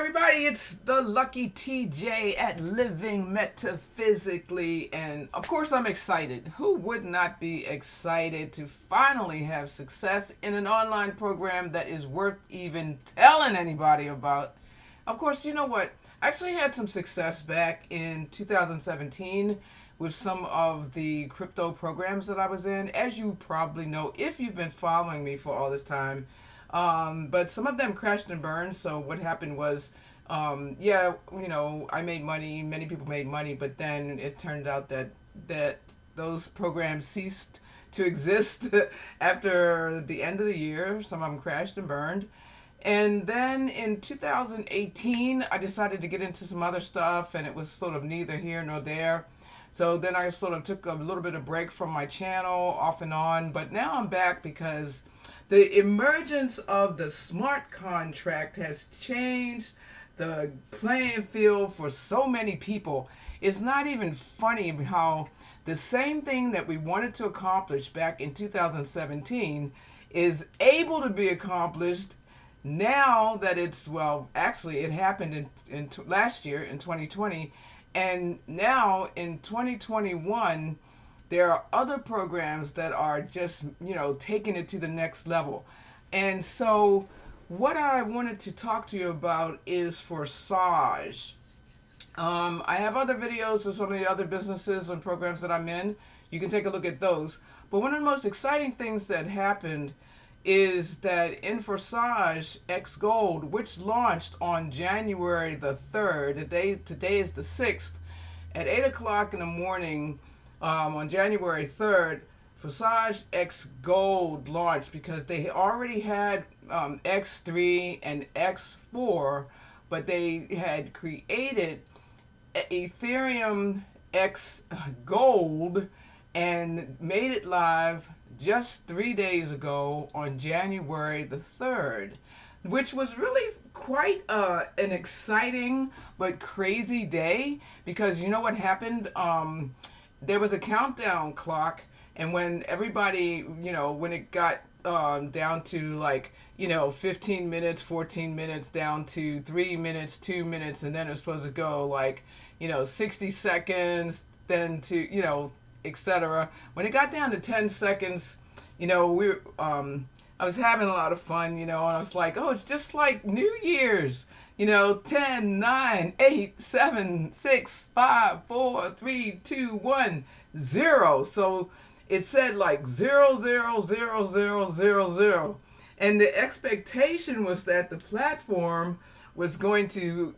everybody, it's the Lucky TJ at Living Metaphysically, and of course I'm excited. Who would not be excited to finally have success in an online program that is worth even telling anybody about? Of course, you know what? I actually had some success back in 2017 with some of the crypto programs that I was in. As you probably know, if you've been following me for all this time, but some of them crashed and burned. So what happened was, I made money. Many people made money, but then it turned out that those programs ceased to exist after the end of the year. Some of them crashed and burned. And then in 2018, I decided to get into some other stuff, and it was sort of neither here nor there. So then I sort of took a little bit of break from my channel off and on, but now I'm back because the emergence of the smart contract has changed the playing field for so many people. It's not even funny how the same thing that we wanted to accomplish back in 2017 is able to be accomplished now that actually it happened in last year in 2020, and now in 2021 there are other programs that are just taking it to the next level. And so what I wanted to talk to you about is Forsage. I have other videos for some of the other businesses and programs that I'm in. You can take a look at those. But one of the most exciting things that happened is that in Forsage xGold, which launched on January the 3rd, today is the 6th, at 8 o'clock in the morning on January 3rd, Forsage xGold launched because they already had X3 and X4, but they had created Ethereum X Gold and made it live just 3 days ago on January the 3rd, which was really quite an exciting but crazy day, because you know what happened? There was a countdown clock, and when everybody, when it got down to 15 minutes, 14 minutes, down to 3 minutes, 2 minutes, and then it was supposed to go 60 seconds, then to, etc. When it got down to 10 seconds, I was having a lot of fun, and I was like, oh, it's just like New Year's, 10, 9, 8, 7, 6, 5, 4, 3, 2, 1, 0. So it said 0, 0, 0, 0, 0, 0. And the expectation was that the platform was going to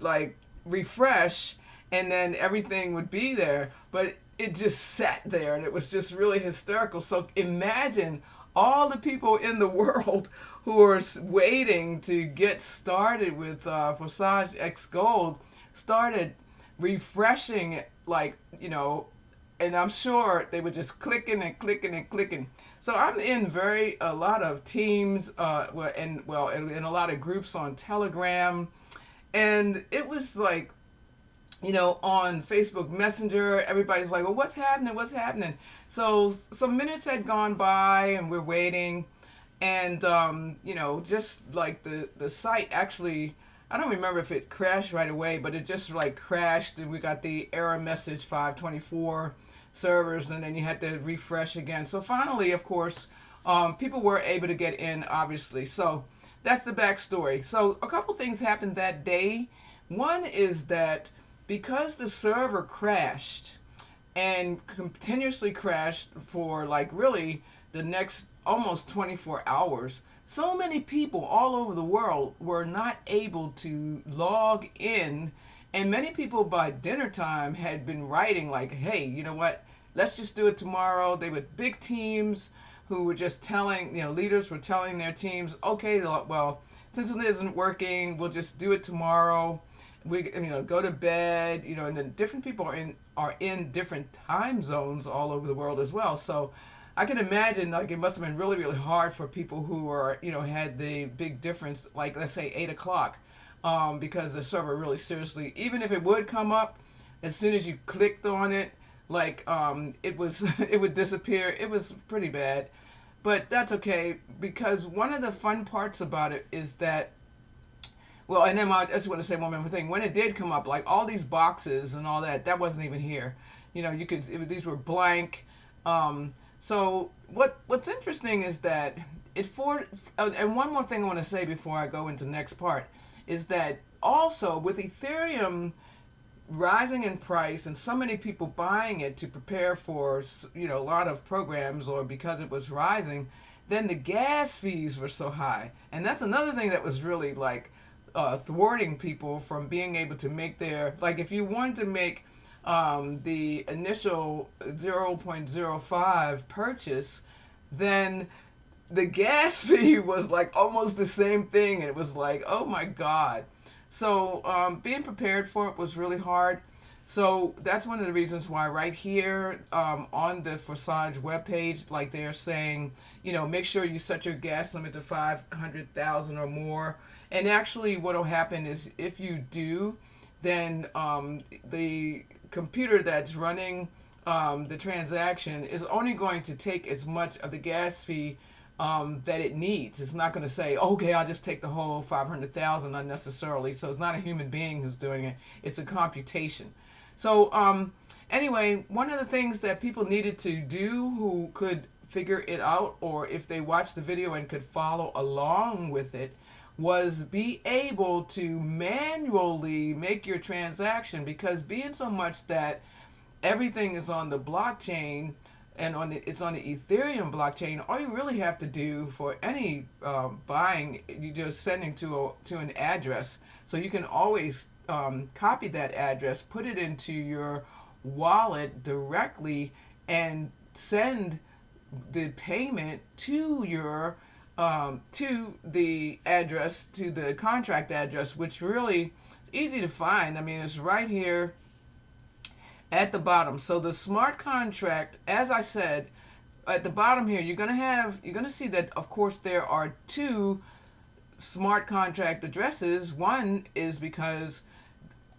refresh and then everything would be there. But it just sat there, and it was just really hysterical. So imagine all the people in the world who are waiting to get started with Forsage xGold started refreshing, and I'm sure they were just clicking and clicking and clicking. So I'm in a lot of teams, in a lot of groups on Telegram, and it was on Facebook Messenger, everybody's like, well, what's happening? What's happening? So some minutes had gone by, and we're waiting. And, just the site actually, I don't remember if it crashed right away, but it just crashed, and we got the error message 524 servers, and then you had to refresh again. So finally, of course, people were able to get in, obviously. So that's the backstory. So a couple things happened that day. One is that because the server crashed and continuously crashed for really the next almost 24 hours, so many people all over the world were not able to log in, and many people by dinner time had been writing hey, you know what, let's just do it tomorrow. They were big teams who were just telling, leaders were telling their teams, okay, well, since it isn't working, we'll just do it tomorrow. We go to bed, and then different people are in different time zones all over the world as well. So I can imagine it must have been really, really hard for people who are, had the big difference, let's say 8 o'clock, because the server really seriously, even if it would come up, as soon as you clicked on it, it would disappear. It was pretty bad, but that's okay, because one of the fun parts about it is that Well, and then I just want to say one more thing. When it did come up, like all these boxes and all that, that wasn't even here. You know, these were blank. So what's interesting is that and one more thing I want to say before I go into the next part is that also with Ethereum rising in price and so many people buying it to prepare for a lot of programs or because it was rising, then the gas fees were so high, and that's another thing that was really like thwarting people from being able to make their, like if you wanted to make the initial 0.05 purchase, then the gas fee was like almost the same thing, and it was like, oh my god. So being prepared for it was really hard. So that's one of the reasons why right here on the Forsage webpage, like they're saying, make sure you set your gas limit to 500,000 or more. And actually what will happen is if you do, then the computer that's running the transaction is only going to take as much of the gas fee that it needs. It's not going to say, okay, I'll just take the whole 500,000 unnecessarily. So it's not a human being who's doing it. It's a computation. So anyway, one of the things that people needed to do who could figure it out, or if they watched the video and could follow along with it, was be able to manually make your transaction, because being so much that everything is on the blockchain and it's on the Ethereum blockchain, all you really have to do for any buying, you just sending to an address, so you can always copy that address, put it into your wallet directly, and send the payment to your to the address, to the contract address, which really is easy to find. I mean, it's right here at the bottom. So the smart contract, as I said, at the bottom here, you're gonna see that of course there are two smart contract addresses. One is because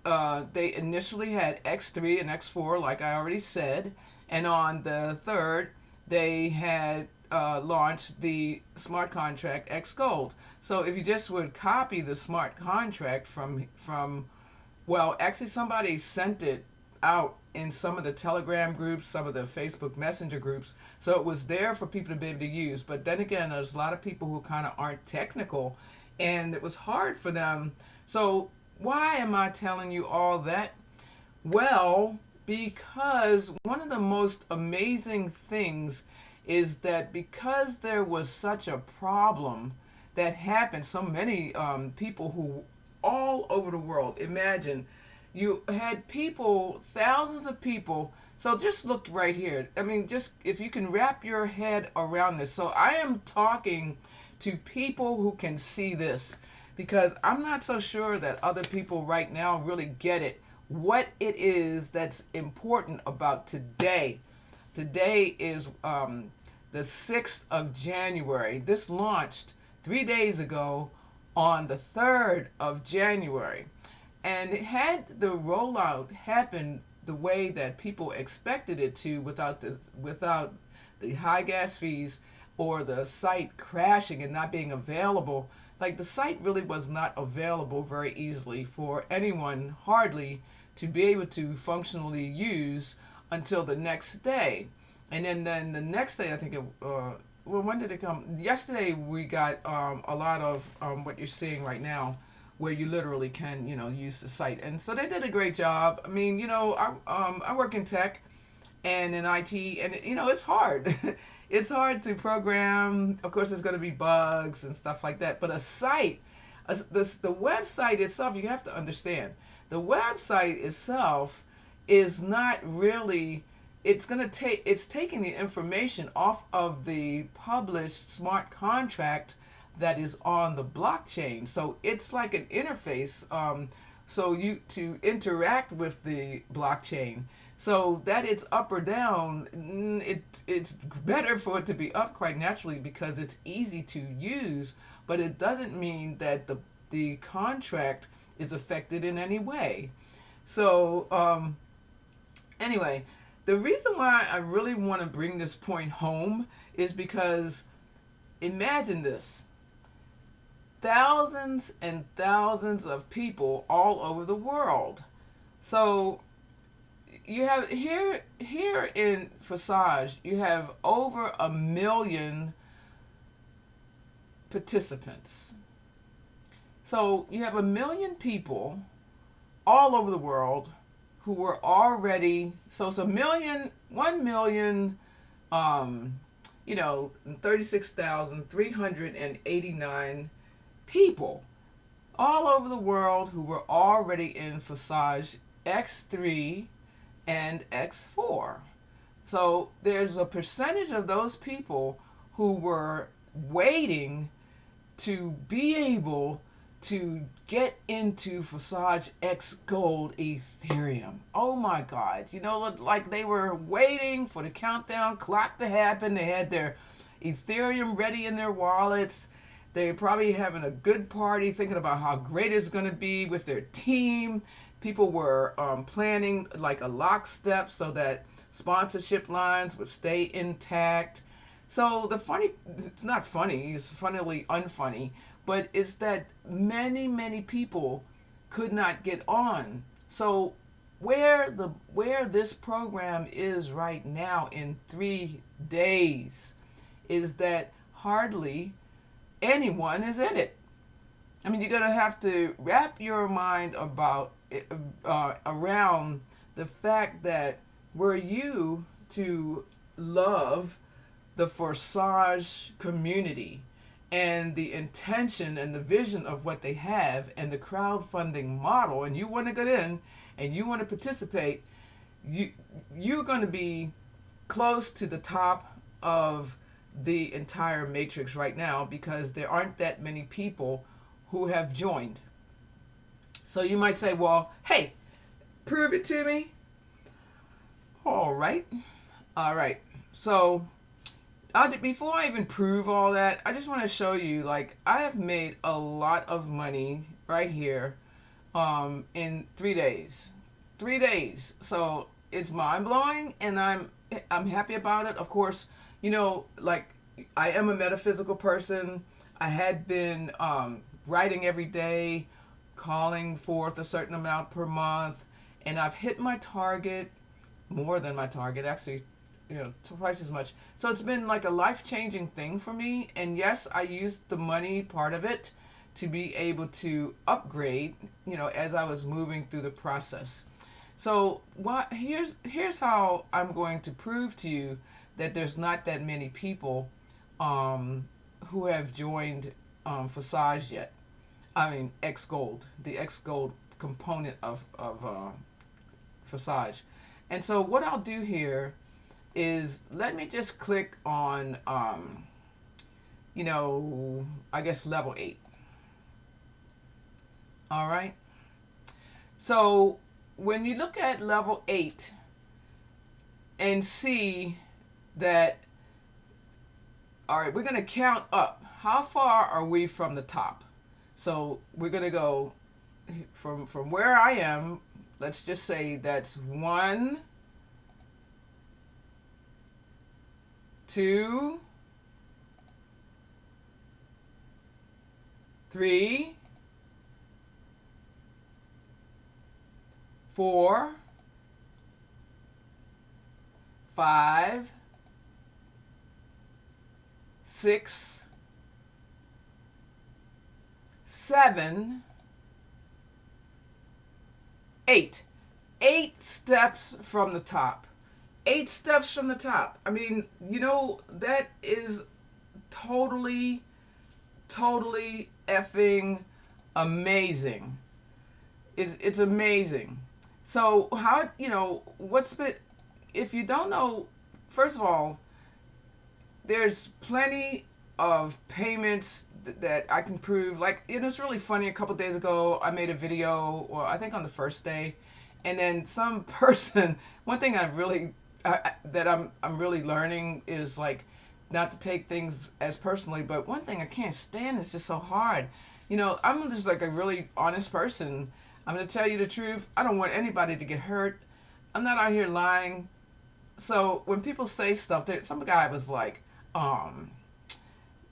they initially had X3 and X4, like I already said, and on the third they had launched the smart contract xGold. So if you just would copy the smart contract from well, actually somebody sent it out in some of the Telegram groups, some of the Facebook Messenger groups, so it was there for people to be able to use. But then again, there's a lot of people who kind of aren't technical, and it was hard for them. So why am I telling you all that? Well, because one of the most amazing things is that because there was such a problem that happened, so many people who all over the world, imagine you had people, thousands of people. So just look right here. I mean, just if you can wrap your head around this. So I am talking to people who can see this, because I'm not so sure that other people right now really get it, what it is that's important about today. Today is the 6th of January. This launched 3 days ago on the 3rd of January. And had the rollout happened the way that people expected it to, without the high gas fees or the site crashing and not being available, like the site really was not available very easily for anyone hardly to be able to functionally use until the next day. And then the next day, I think well, when did it come? Yesterday we got a lot of what you're seeing right now, where you literally can, use the site. And so they did a great job. I mean, I work in tech and in IT, and it's hard. It's hard to program. Of course, there's going to be bugs and stuff like that. But a site, the website itself, you have to understand, the website itself is not really, it's taking the information off of the published smart contract that is on the blockchain. So it's like an interface, so you to interact with the blockchain. So that it's up or down, it's better for it to be up quite naturally, because it's easy to use, but it doesn't mean that the contract is affected in any way. So anyway, the reason why I really want to bring this point home is because imagine this. thousands and thousands of people all over the world. So you have here in Forsage, you have over 1 million participants. So you have 1 million people all over the world who were already, so it's 1 million, 36,389 people all over the world who were already in Forsage X3 and X4. So there's a percentage of those people who were waiting to be able to get into Forsage xGold Ethereum. Oh my God. Like they were waiting for the countdown clock to happen. They had their Ethereum ready in their wallets. They're probably having a good party, thinking about how great it's going to be with their team. People were planning like a lockstep so that sponsorship lines would stay intact. So it's not funny, it's funnily unfunny, but it's that many, many people could not get on. So where this program is right now in 3 days is that hardly anyone is in it. I mean, you're going to have to wrap your mind around the fact that were you to love the Forsage community and the intention and the vision of what they have and the crowdfunding model, and you want to get in and you want to participate, you're going to be close to the top of the entire matrix right now because there aren't that many people who have joined. So you might say, well, hey, prove it to me. All right. So before I even prove all that, I just want to show you, like, I have made a lot of money right here in 3 days. 3 days. So it's mind-blowing, and I'm happy about it. Of course, like, I am a metaphysical person. I had been writing every day, calling forth a certain amount per month, and I've hit my target, more than my target, actually, twice as much. So it's been like a life-changing thing for me. And yes, I used the money part of it to be able to upgrade, as I was moving through the process. So here's how I'm going to prove to you that there's not that many people who have joined Forsage yet. I mean, xGold, the xGold component of Forsage. And so what I'll do here is let me just click on, I guess level 8. All right. So when you look at level 8 and see that, all right, we're going to count up. How far are we from the top? So we're going to go from where I am. Let's just say that's 1, 2, 3, 4, 5, 6, 7, 8. 8 steps from the top. 8 steps from the top. I mean, that is totally effing amazing. It's amazing. So how, if you don't know, first of all, there's plenty of payments that I can prove. Like, it's really funny. A couple days ago, I made a video, or I think on the first day, and then some person. One thing I'm really learning is, like, not to take things as personally. But one thing I can't stand is just so hard. I'm just like a really honest person. I'm gonna tell you the truth. I don't want anybody to get hurt. I'm not out here lying. So when people say stuff, some guy was like,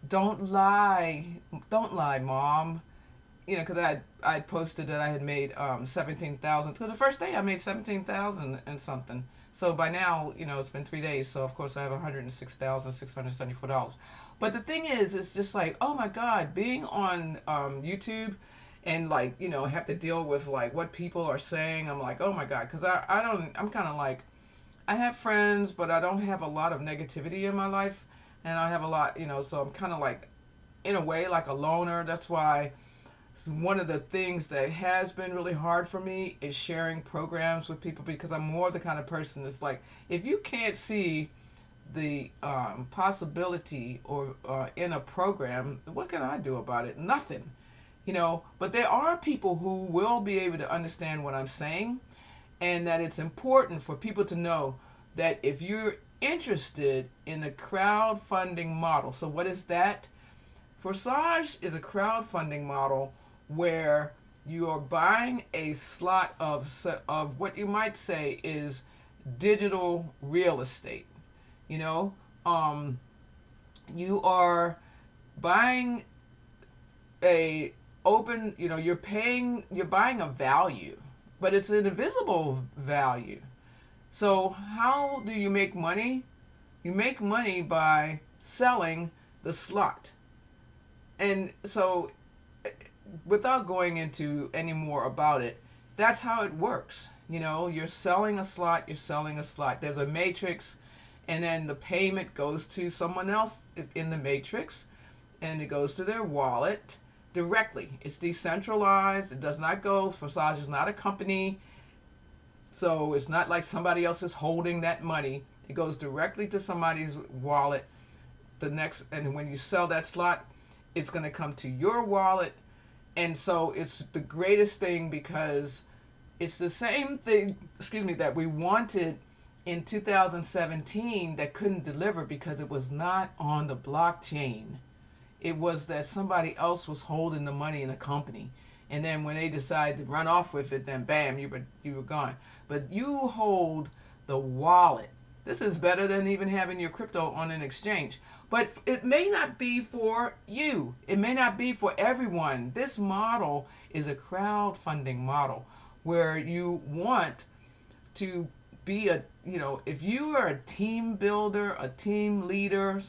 don't lie, don't lie, mom. You know, because I posted that I had made 17,000. Because the first day I made 17,000 and something. So by now, you know, it's been 3 days. So of course I have $106,674. But the thing is, it's just like, oh my God, being on YouTube and like, you know, have to deal with like what people are saying. I'm like, oh my God, because I don't. I'm kind of like, I have friends, but I don't have a lot of negativity in my life, and I have a lot, you know. So I'm kind of like, in a way, like a loner. That's why one of the things that has been really hard for me is sharing programs with people, because I'm more the kind of person that's like, if you can't see the possibility or in a program, what can I do about it? Nothing, you know. But there are people who will be able to understand what I'm saying, and that it's important for people to know that if you're interested in the crowdfunding model. So what is that? Forsage is a crowdfunding model where you are buying a slot of what you might say is digital real estate. You know, you are buying a open. You know, you're buying a value, but it's an invisible value. So how do you make money? You make money by selling the slot. And so, without going into any more about it, that's how it works. You know, you're selling a slot, you're selling a slot. There's a matrix, and then the payment goes to someone else in the matrix, and it goes to their wallet directly. It's decentralized. It does not go, Forsage is not a company, so it's not like somebody else is holding that money. It goes directly to somebody's wallet. And when you sell that slot, it's going to come to your wallet. And so it's the greatest thing, because it's the same thing, that we wanted in 2017 that couldn't deliver because it was not on the blockchain. It was that somebody else was holding the money in a company. And then when they decided to run off with it, then bam, you were gone. But you hold the wallet. This is better than even having your crypto on an exchange. But it may not be for you. It may not be for everyone. This model is a crowdfunding model where you want to be if you are a team builder, a team leader,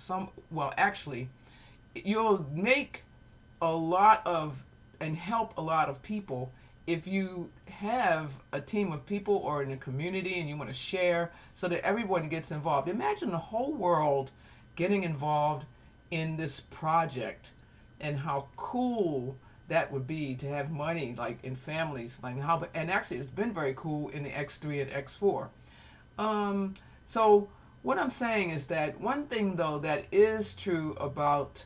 actually, you'll make a lot of and help a lot of people if you have a team of people or in a community and you want to share so that everyone gets involved. Imagine the whole world getting involved in this project, and how cool that would be to have money like in families, and actually it's been very cool in the X3 and X4. So what I'm saying is that one thing though that is true about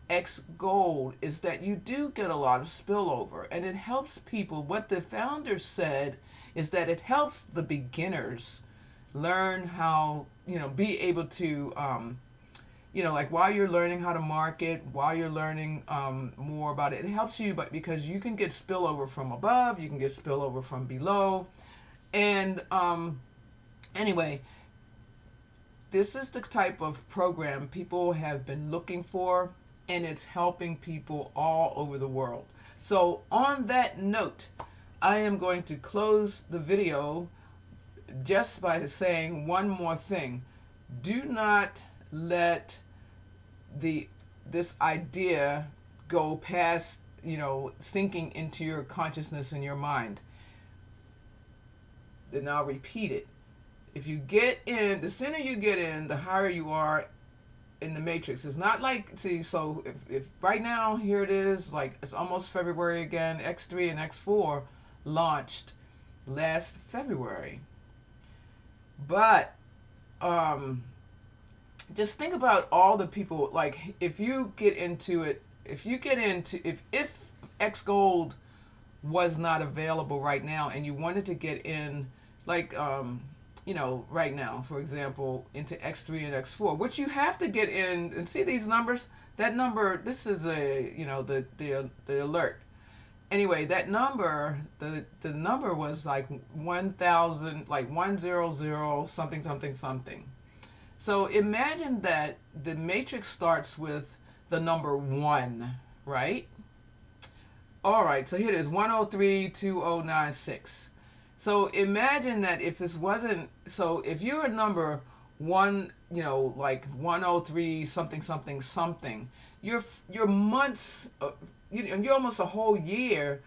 xGold is that you do get a lot of spillover, and it helps people. What the founders said is that it helps the beginners learn how, be able to, like while you're learning how to market, while you're learning more about it, it helps you, but because you can get spillover from above, you can get spillover from below. And anyway, this is the type of program people have been looking for, and it's helping people all over the world. So on that note, I am going to close the video just by saying one more thing. Do not let this idea go past, sinking into your consciousness and your mind. Then I'll repeat it. If you get in, the sooner you get in, the higher you are in the matrix. It's not like, so if right now, here it is, like it's almost February again, X3 and X4 launched last February. But just think about all the people, like if you get into it, if xGold was not available right now and you wanted to get in, like right now, for example, into X3 and X4, which you have to get in, and see these numbers. That number, this is the alert. Anyway, that number, the number was like 1,000, like 100 something something something. So imagine that the matrix starts with the number 1, right? All right, so here it is, 1032096. So imagine that if this wasn't, so if you're a number 1, like 103 something something something, you're months, you're almost a whole year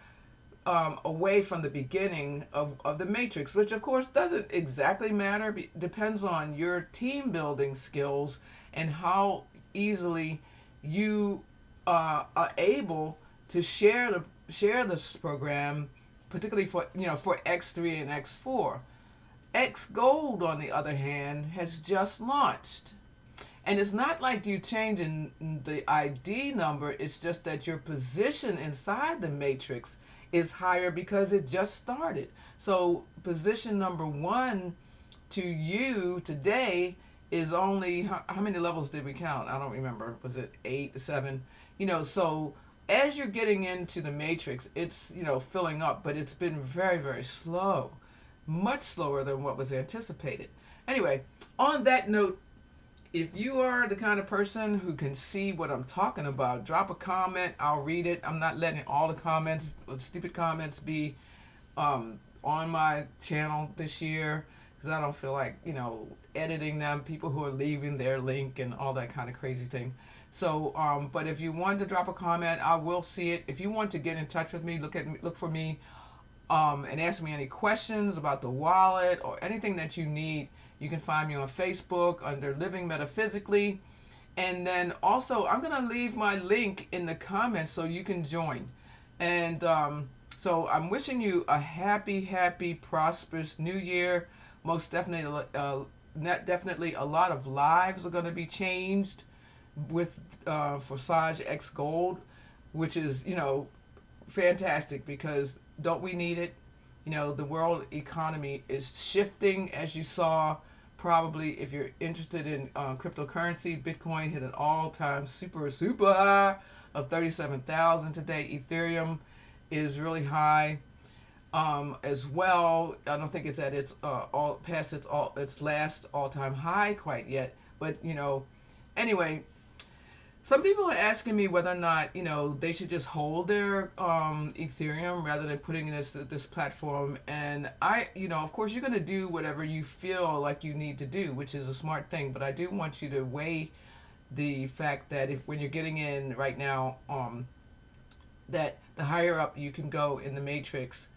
away from the beginning of the matrix, which of course doesn't exactly matter. Depends on your team building skills and how easily you are able to share this program, particularly for X3 and X4. xGold, on the other hand, has just launched. And it's not like you changing the ID number, it's just that your position inside the matrix is higher because it just started. So position number 1 to you today is only, how many levels did we count? I don't remember. Was it 8, 7? So as you're getting into the matrix, it's, filling up, but it's been very, very slow, much slower than what was anticipated. Anyway, on that note, if you are the kind of person who can see what I'm talking about, drop a comment. I'll read it. I'm not letting all the comments, stupid comments, be on my channel this year, because I don't feel like, editing them, people who are leaving their link and all that kind of crazy thing. So, but if you want to drop a comment, I will see it. If you want to get in touch with me, look for me, and ask me any questions about the wallet or anything that you need. You can find me on Facebook under Living Metaphysically. And then also, I'm going to leave my link in the comments so you can join. And so I'm wishing you a happy, prosperous new year. Most definitely, definitely a lot of lives are going to be changed with Forsage xGold, which is, fantastic, because don't we need it? The world economy is shifting, as you saw. Probably, if you're interested in cryptocurrency, Bitcoin hit an all-time super high of 37,000 today. Ethereum is really high as well. I don't think it's at its its last all-time high quite yet. But anyway. Some people are asking me whether or not, they should just hold their Ethereum rather than putting this platform. And I, of course, you're going to do whatever you feel like you need to do, which is a smart thing. But I do want you to weigh the fact that when you're getting in right now, that the higher up you can go in the matrix,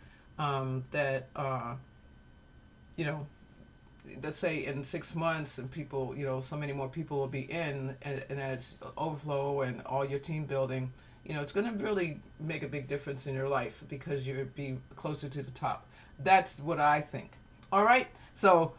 let's say in 6 months, and people, so many more people will be in, and as overflow and all your team building, it's going to really make a big difference in your life because you'll be closer to the top. That's what I think. All right. So,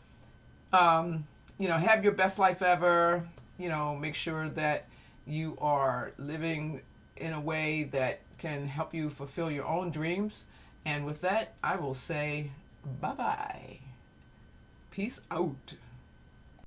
have your best life ever. Make sure that you are living in a way that can help you fulfill your own dreams. And with that, I will say bye-bye. Peace out.